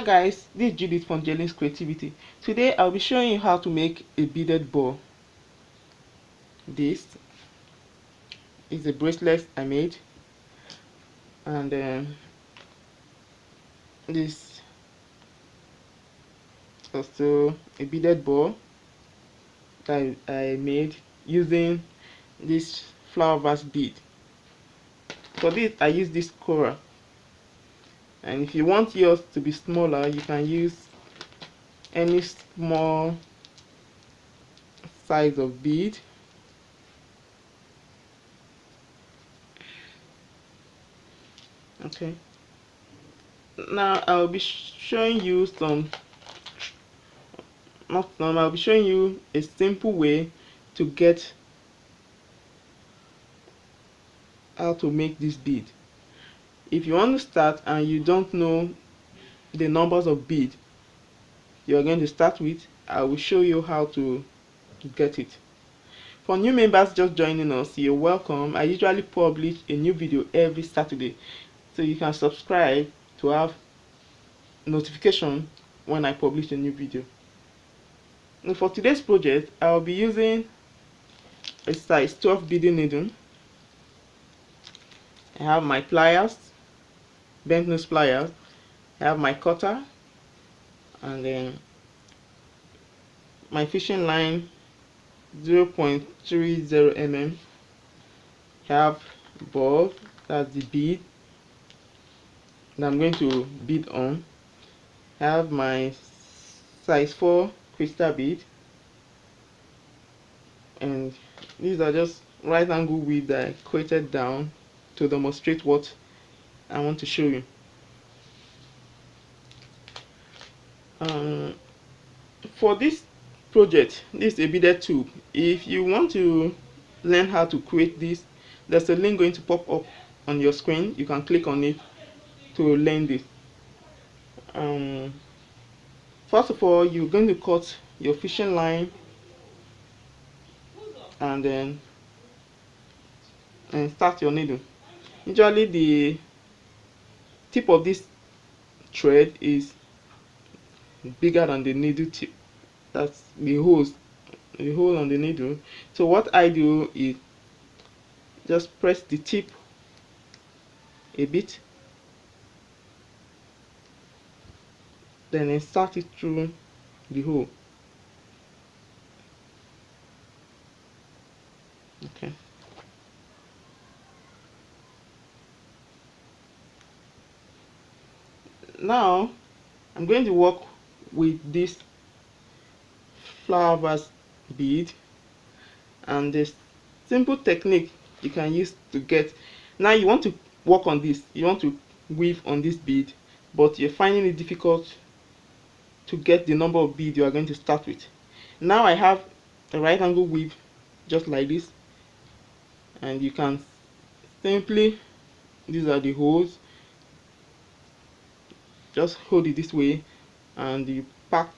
Hi guys, this is Judith from JLene's Creativity. Today I'll be showing you how to make a beaded bow. This is a bracelet I made, and this also a beaded bow that I made using this flower vase bead. For this I use this coral, and if you want yours to be smaller you can use any small size of bead. Okay, now I'll be showing you I'll be showing you a simple way to get how to make this bead. If you want to start and you don't know the numbers of bead you are going to start with, I will show you how to get it. For new members just joining us, you're welcome. I usually publish a new video every Saturday, so you can subscribe to have notification when I publish a new video. And for today's project, I'll be using a size 12 beading needle. I have my pliers, bent nose pliers. I have my cutter, and then my fishing line 0.30 mm. I have bulb, that's the bead that I'm going to bead on. I have my size 4 crystal bead, and these are just right angle weave that I created down to demonstrate what I want to show you. For this project, this is a beaded tube. If you want to learn how to create this, there's a link going to pop up on your screen. You can click on it to learn this. First of all, you're going to cut your fishing line and then start your needle. Usually the tip of this thread is bigger than the needle tip. That's the hole on the needle. So what I do is just press the tip a bit, then insert it through the hole. Okay. Now I'm going to work with this flower vase bead, and this simple technique you can use to get. Now you want to work on this, you want to weave on this bead, but you're finding it difficult to get the number of beads you are going to start with. Now I have a right angle weave just like this, and you can simply, these are the holes, just hold it this way and you pack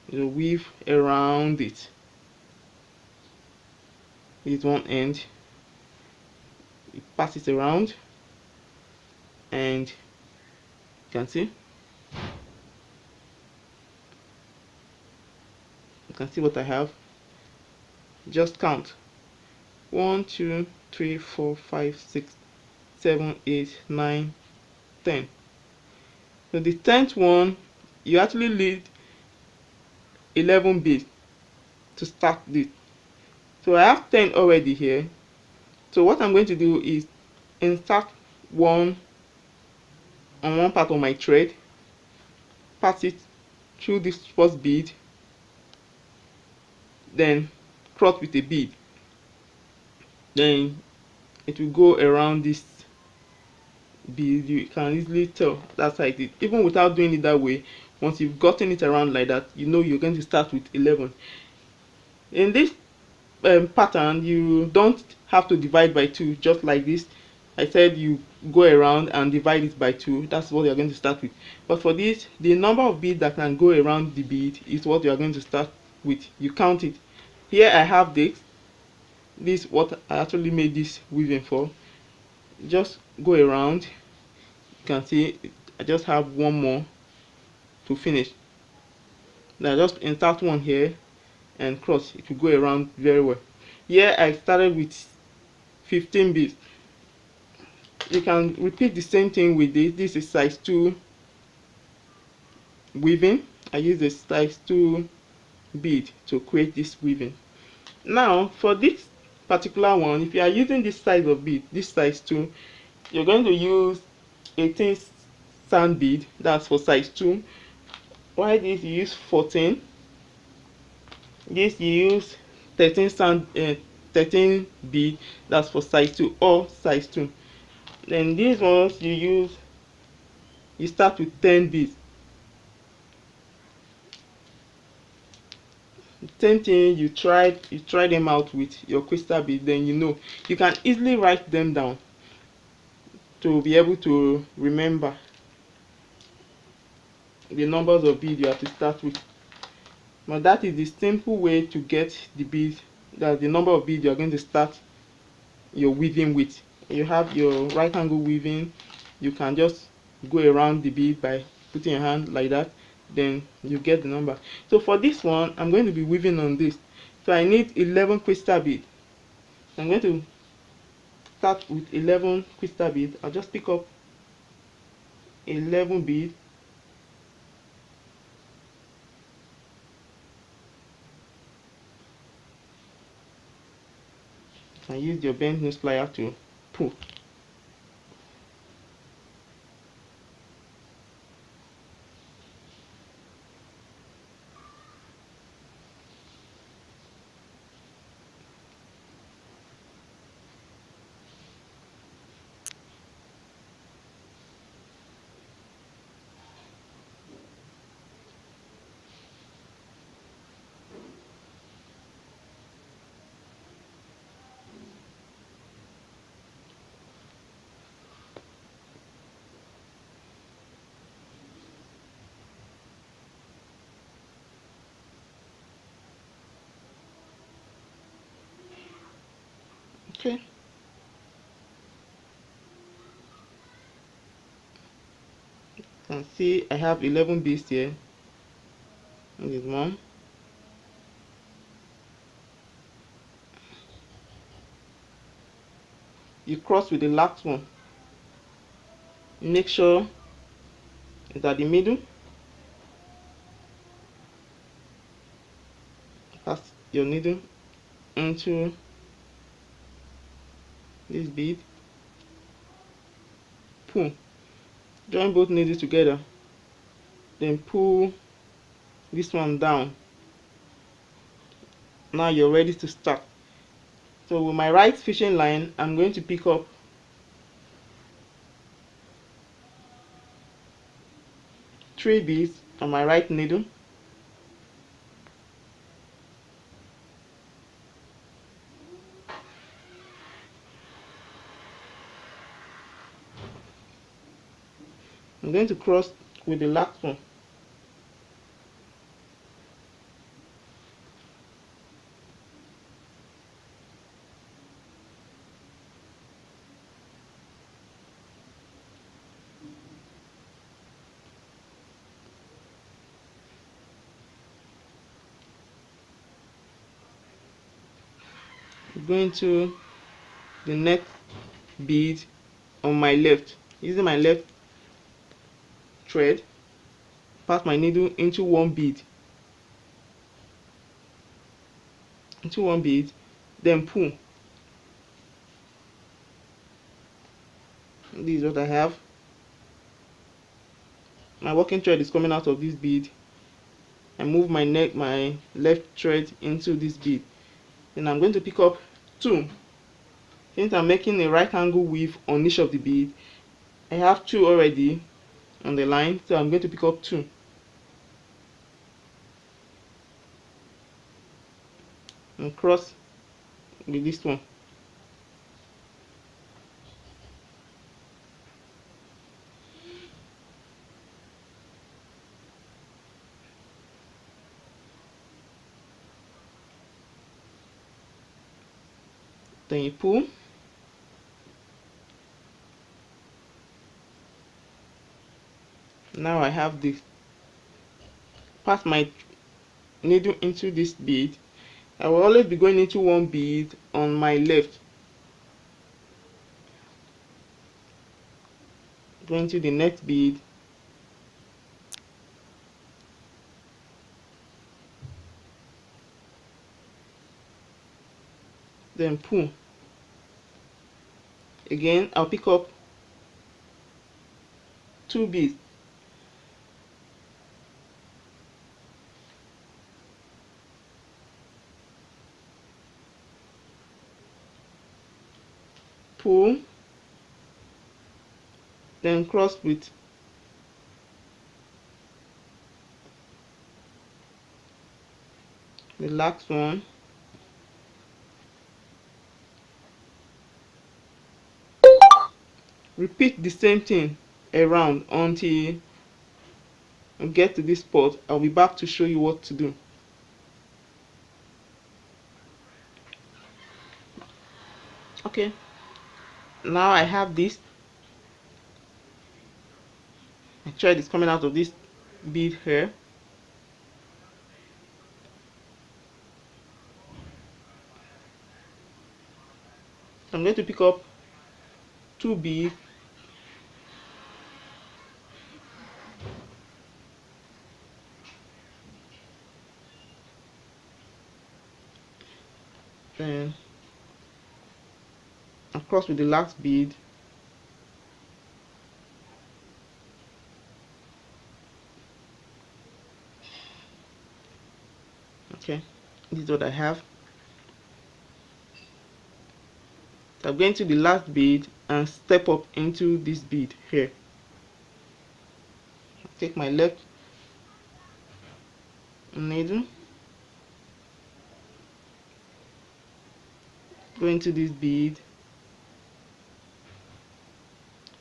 the weave around it with one end. You pass it around, and you can see what I have. Just count 1 2 3 4 5 6 7 8 9 10. So the 10th one you actually need 11 beads to start this. So I have 10 already here. So what I'm going to do is insert one on one part of my thread, pass it through this first bead, then cross with a bead, then it will go around this bead. You can easily tell that's how it is. Even without doing it that way, once you've gotten it around like that, you know you're going to start with 11. In this pattern, you don't have to divide by 2, just like this. I said you go around and divide it by 2. That's what you're going to start with. But for this, the number of beads that can go around the bead is what you are going to start with. You count it. Here I have this what I actually made this weaving for. Just go around. You can see I just have one more to finish. Now just insert one here and cross. It will go around very well. Here I started with 15 beads. You can repeat the same thing with this. This is size 2 weaving. I use the size 2 bead to create this weaving. Now for this particular one, if you are using this size of bead, this size 2, you're going to use 18 sand bead. That's for size 2. Why this you use 14? This you use 13 sand 13 bead. That's for size 2 or size 2. Then these ones you start with 10 beads. Same thing, you try them out with your crystal bead, then you can easily write them down to be able to remember the numbers of beads you have to start with. But that is the simple way to get the beads, that's the number of beads you are going to start your weaving with. You have your right angle weaving, you can just go around the bead by putting your hand like that, then you get the number. So for this one, I'm going to be weaving on this, so I need 11 crystal beads. I'm going to start with 11 crystal beads. I'll just pick up 11 beads, and use your bent nose plier to pull. Okay. You can see I have 11 beads here. This is one. You cross with the last one. Make sure it's at the middle. Pass your needle into this bead. Pull. Join both needles together. Then pull this one down. Now you're ready to start. So with my right fishing line, I'm going to pick up 3 beads on my right needle. I'm going to cross with the last one. Going to the next bead on my left, using my left thread, pass my needle into one bead, then pull. This is what I have. My working thread is coming out of this bead. I move my left thread into this bead. Then I'm going to pick up 2. Since I'm making a right angle weave on each of the bead, I have 2 already on the line, so I'm going to pick up 2 and cross with this one. Then you pull. Now I have this. Pass my needle into this bead. I will always be going into one bead on my left. Going to the next bead. Then pull. Again, I'll pick up 2 beads. Pull. Then cross with the last one. Repeat the same thing around until you get to this spot. I'll be back to show you what to do. Okay, now I have this. My thread is coming out of this bead here. I'm going to pick up 2 beads. Then across with the last bead. Okay, this is what I have. So I'm going to the last bead and step up into this bead here. Take my left needle, go into this bead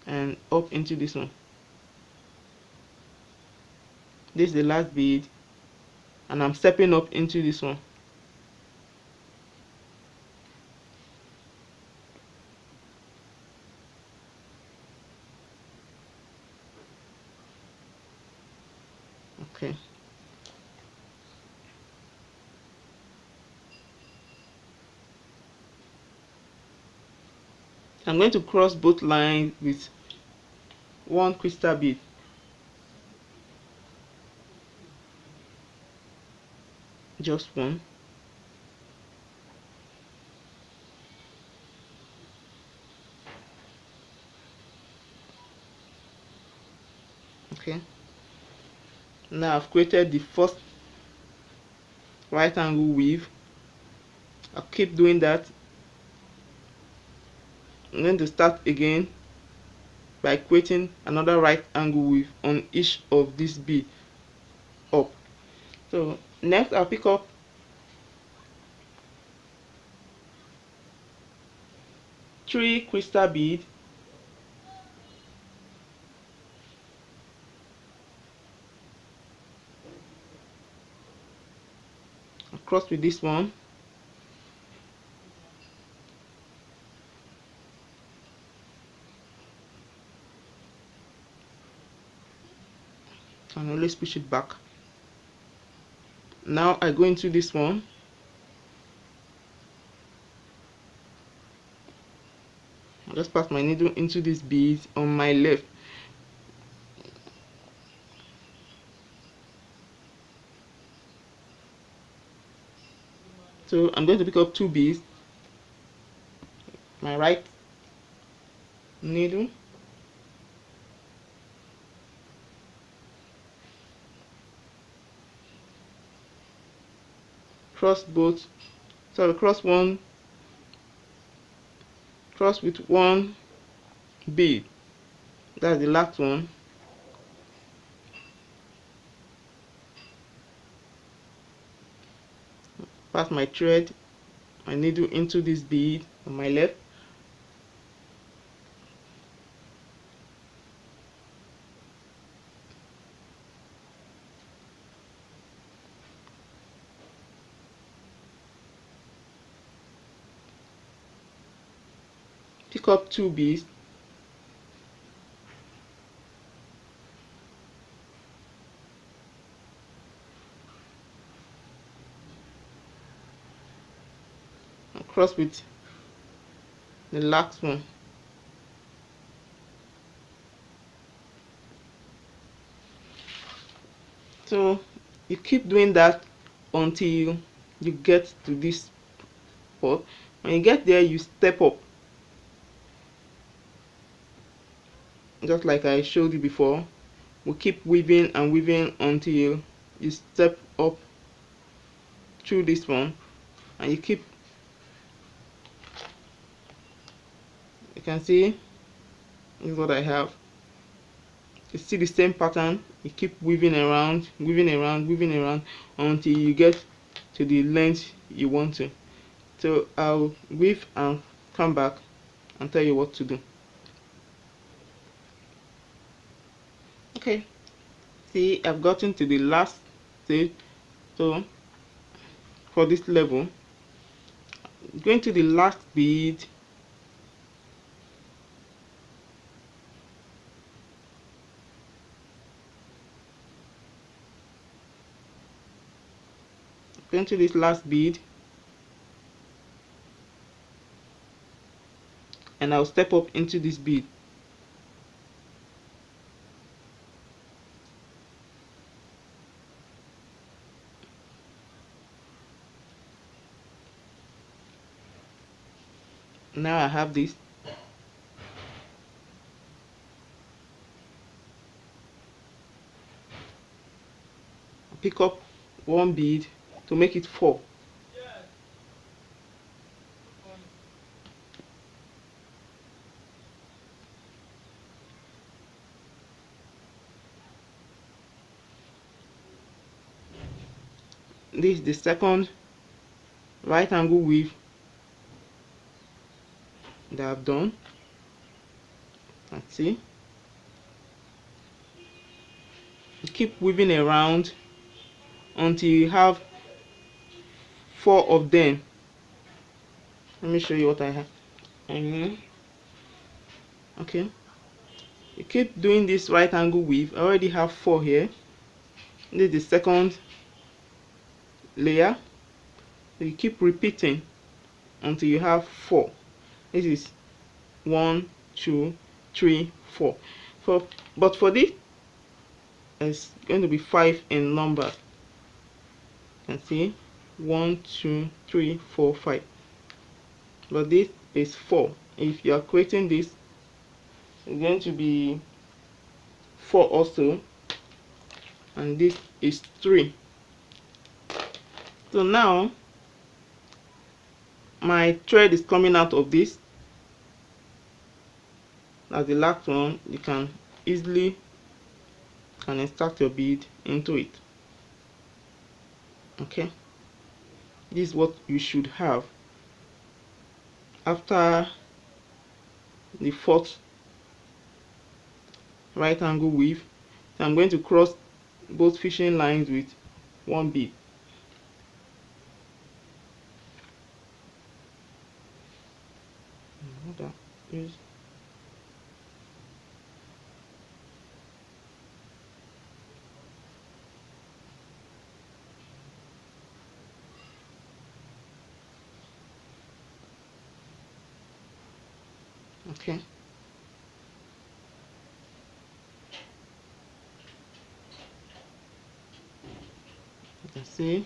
and up into this one. This is the last bead and I'm stepping up into this one. Okay. I'm going to cross both lines with 1 crystal bead. Just one. Okay. Now I've created the first right angle weave. I'll keep doing that. I'm going to start again by creating another right angle weave on each of these beads up. So next I'll pick up 3 crystal beads. Cross with this one. And always push it back. Now I go into this one. I'll just pass my needle into this bead on my left. So I'm going to pick up 2 beads. My right needle. Cross both. So cross one. Cross with 1 bead. That's the last one. Pass my thread, my needle into this bead on my left. Pick up 2 beads. cross with the last one. So you keep doing that until you get to this spot. When you get there, you step up, just like I showed you before. We keep weaving and weaving until you step up through this one, and you keep, you can see this is what I have. You see the same pattern. You keep weaving around, weaving around, weaving around until you get to the length you want to. So I'll weave and come back and tell you what to do. Okay, see, I've gotten to the last stage. So for this level, going to the last bead, going to this last bead, and I'll step up into this bead. Now I have this. Pick up one bead to make it 4. This is the second right angle weave that I've done. Let's see. You keep weaving around until you have 4 of them. Let me show you what I have. Okay. You keep doing this right angle weave. I already have 4 here. This is the second layer. So you keep repeating until you have 4. This is 1, 2, 3, 4. But for this, it's going to be 5 in number. You can see 1, 2, 3, 4, 5. But this is 4. If you are creating this, it's going to be 4 also, and this is 3. So now my thread is coming out of this. That's the last one. You can easily insert your bead into it. Okay, this is what you should have after the 4th right angle weave. So I'm going to cross both fishing lines with 1 bead. Okay. You can see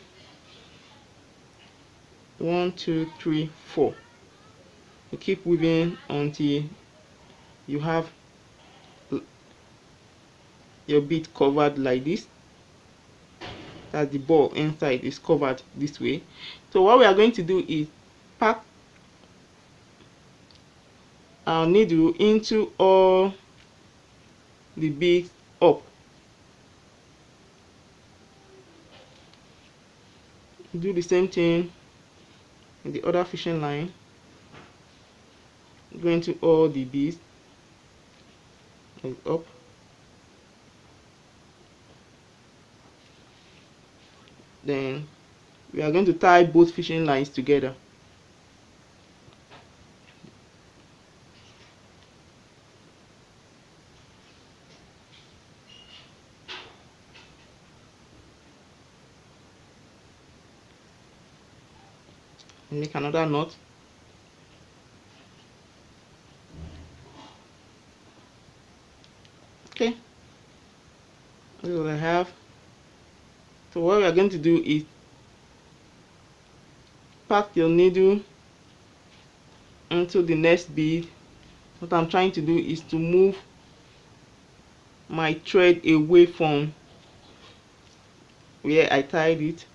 1, 2, 3, 4. You keep weaving until you have your bead covered like this. That the ball inside is covered this way. So what we are going to do is pack our needle into all the beads up. Do the same thing in the other fishing line. Go into all the beads and up. Then we are going to tie both fishing lines together. And make another knot. have. So what we are going to do is pass your needle into the next bead. What I'm trying to do is to move my thread away from where I tied it.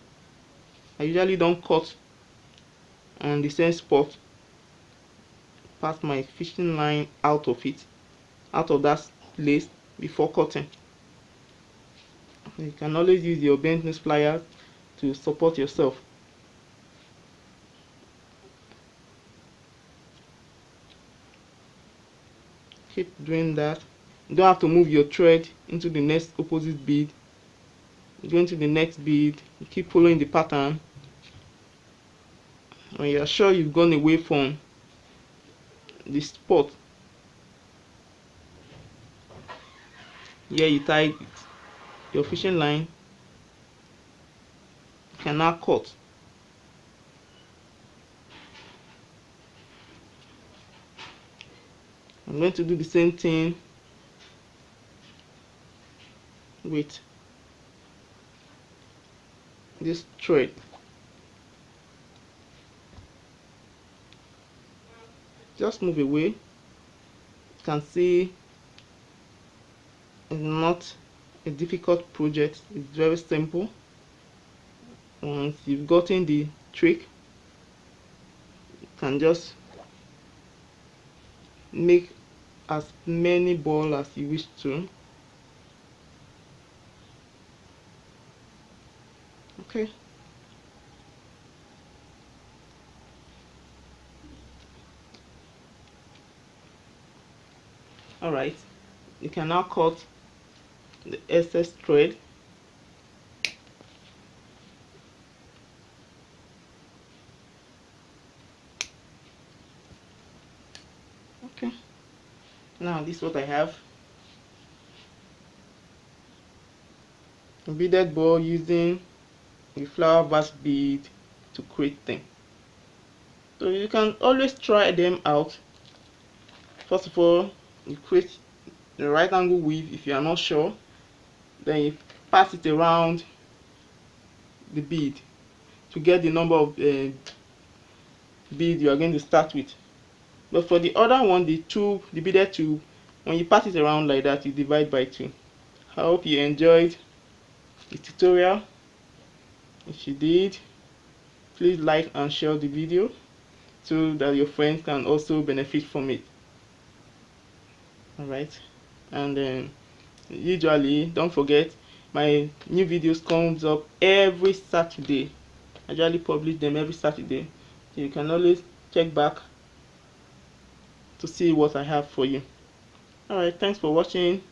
I usually don't cut on the same spot. Pass my fishing line out of it, out of that place before cutting. You can always use your bent nose pliers to support yourself. Keep doing that. You don't have to move your thread into the next opposite bead. You go into the next bead, you keep following the pattern. When you are sure you've gone away from the spot here you tied your fishing line, you can now cut. I'm going to do the same thing with this thread. Just move away. You can see it's not a difficult project, it's very simple. Once you've gotten the trick, you can just make as many balls as you wish to. Okay. Alright, you can now cut the excess thread. Okay, now this is what I have. A beaded ball using a flower vase bead to create them. So you can always try them out. First of all, you create the right angle weave if you are not sure. Then you pass it around the bead to get the number of beads you are going to start with. But for the other one, the beaded tube, when you pass it around like that, you divide by 2. I hope you enjoyed the tutorial. If you did, please like and share the video so that your friends can also benefit from it. Alright, and then usually don't forget my new videos comes up every Saturday. I usually publish them every Saturday, so you can always check back to see what I have for you. Alright, thanks for watching.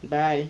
Bye.